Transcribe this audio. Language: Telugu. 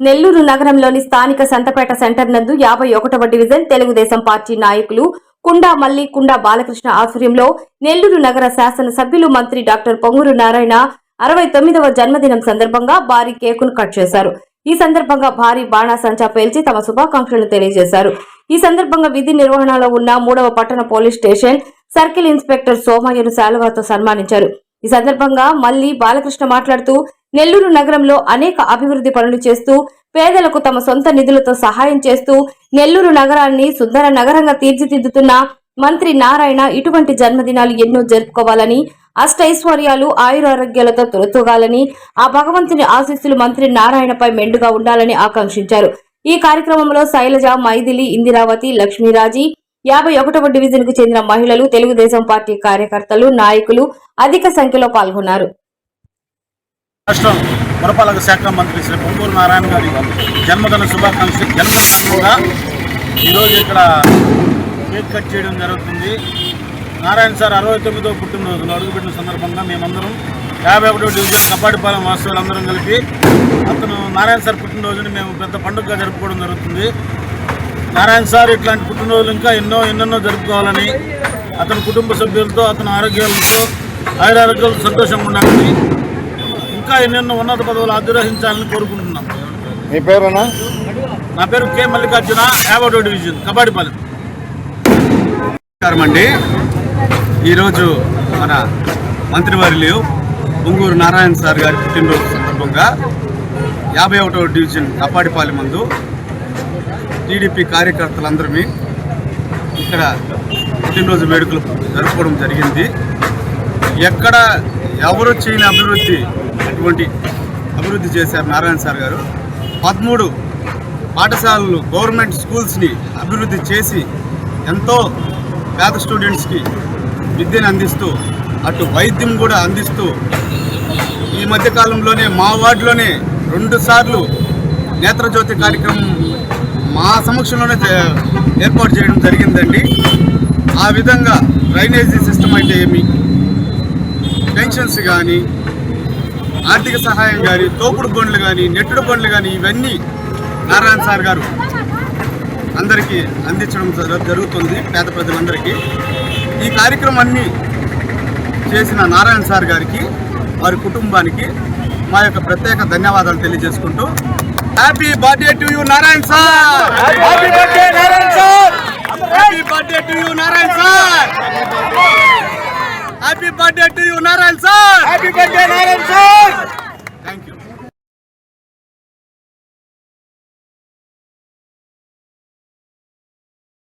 నెల్లూరు నగరంలోని స్థానిక సంతపేట సెంటర్ నందు 51వ డివిజన్ తెలుగుదేశం పార్టీ నాయకులు కుండా మల్లి కుండా బాలకృష్ణ ఆధ్వర్యంలో నెల్లూరు నగర శాసన సభ్యులు మంత్రి డాక్టర్ పొంగూరు నారాయణ 69వ జన్మదినం సందర్భంగా భారీ కేకును కట్ చేశారు. ఈ సందర్భంగా భారీ బాణాసంచా పేల్చి తమ శుభాకాంక్షలను తెలియజేశారు. ఈ సందర్భంగా విధి నిర్వహణలో ఉన్న 3వ పట్టణ పోలీస్ స్టేషన్ సర్కిల్ ఇన్స్పెక్టర్ సోమయ్యను శాలువాతో సన్మానించారు. ఈ సందర్భంగా మల్లి బాలకృష్ణ మాట్లాడుతూ నెల్లూరు నగరంలో అనేక అభివృద్ధి పనులు చేస్తూ పేదలకు తమ సొంత నిధులతో సహాయం చేస్తూ నెల్లూరు నగరాన్ని సుందర నగరంగా తీర్చిదిద్దుతున్న మంత్రి నారాయణ ఇటువంటి జన్మదినాలు ఎన్నో జరుపుకోవాలని, అష్టైశ్వర్యాలు ఆయురారోగ్యాలతో తొలతూగాలని, ఆ భగవంతుని ఆశీస్సులు మంత్రి నారాయణపై మెండుగా ఉండాలని ఆకాంక్షించారు. ఈ కార్యక్రమంలో శైలజ, మైథిలి, ఇందిరావతి, లక్ష్మీరాజీ, 51వ డివిజన్ కు చెందిన మహిళలు, తెలుగుదేశం పార్టీ కార్యకర్తలు, నాయకులు అధిక సంఖ్యలో పాల్గొన్నారు. రాష్ట్రం పురపాలక శాఖ మంత్రి శ్రీ పొంగూరు నారాయణ గారి జన్మదిన సందర్భంగా ఈరోజు ఇక్కడ కేక్ కట్ చేయడం జరుగుతుంది. నారాయణ సార్ 69వ పుట్టినరోజును అడుగుపెట్టిన సందర్భంగా మేమందరం 51వ డివిజన్ కపాడిపాలెం వాసులందరం కలిపి నారాయణ సార్ పుట్టినరోజుని మేము పెద్ద పండుగగా జరుపుకోవడం జరుగుతుంది. నారాయణ సార్ ఇట్లాంటి పుట్టినరోజులు ఇంకా ఎన్నెన్నో జరుపుకోవాలని, అతని కుటుంబ సభ్యులతో, అతని ఆరోగ్యాలతో సంతోషంగా ఉండాలని, ఇంకా ఎన్నెన్నో ఉన్నత పదవులు అధిరోహించాలని కోరుకుంటున్నాం. మీ పేరునా? నా పేరు కె మల్లికార్జున, 51వ డివిజన్ కపాడిపాలెం. నమస్కారం అండి. ఈరోజు మన మంత్రివర్యులు పొంగూరు నారాయణ సార్ గారి పుట్టినరోజు సందర్భంగా 51వ డివిజన్ కపాడిపాలెం మందు టీడీపీ కార్యకర్తలందరూ ఇక్కడ పుట్టినరోజు వేడుకలు జరుపుకోవడం జరిగింది. ఎక్కడ ఎవరు చేయని అటువంటి అభివృద్ధి చేశారు నారాయణ సార్ గారు. 13 పాఠశాలలు, గవర్నమెంట్ స్కూల్స్ని అభివృద్ధి చేసి ఎంతో పేద స్టూడెంట్స్కి విద్యను అందిస్తూ, అటు వైద్యం కూడా అందిస్తూ, ఈ మధ్యకాలంలోనే మా వార్డులోనే 2 సార్లు నేత్రజ్యోతి కార్యక్రమం మా సమక్షంలోనే ఏర్పాటు చేయడం జరిగిందండి. ఆ విధంగా డ్రైనేజీ సిస్టమ్ అయితే ఏమి, పెన్షన్స్ కానీ, ఆర్థిక సహాయం కానీ, తోపుడు బండ్లు కానీ, నెట్టుడు బండ్లు కానీ, ఇవన్నీ నారాయణ సార్ గారు అందరికీ అందించడం జరుగుతుంది, పేద ప్రజలందరికీ. ఈ కార్యక్రమాన్ని చేసిన నారాయణ సార్ గారికి, వారి కుటుంబానికి మా యొక్క ప్రత్యేక ధన్యవాదాలు తెలియజేసుకుంటూ, happy birthday to you Narayana sir, happy birthday Narayana sir, happy birthday to you Narayana sir, happy birthday to you Narayana sir, happy birthday Narayana sir.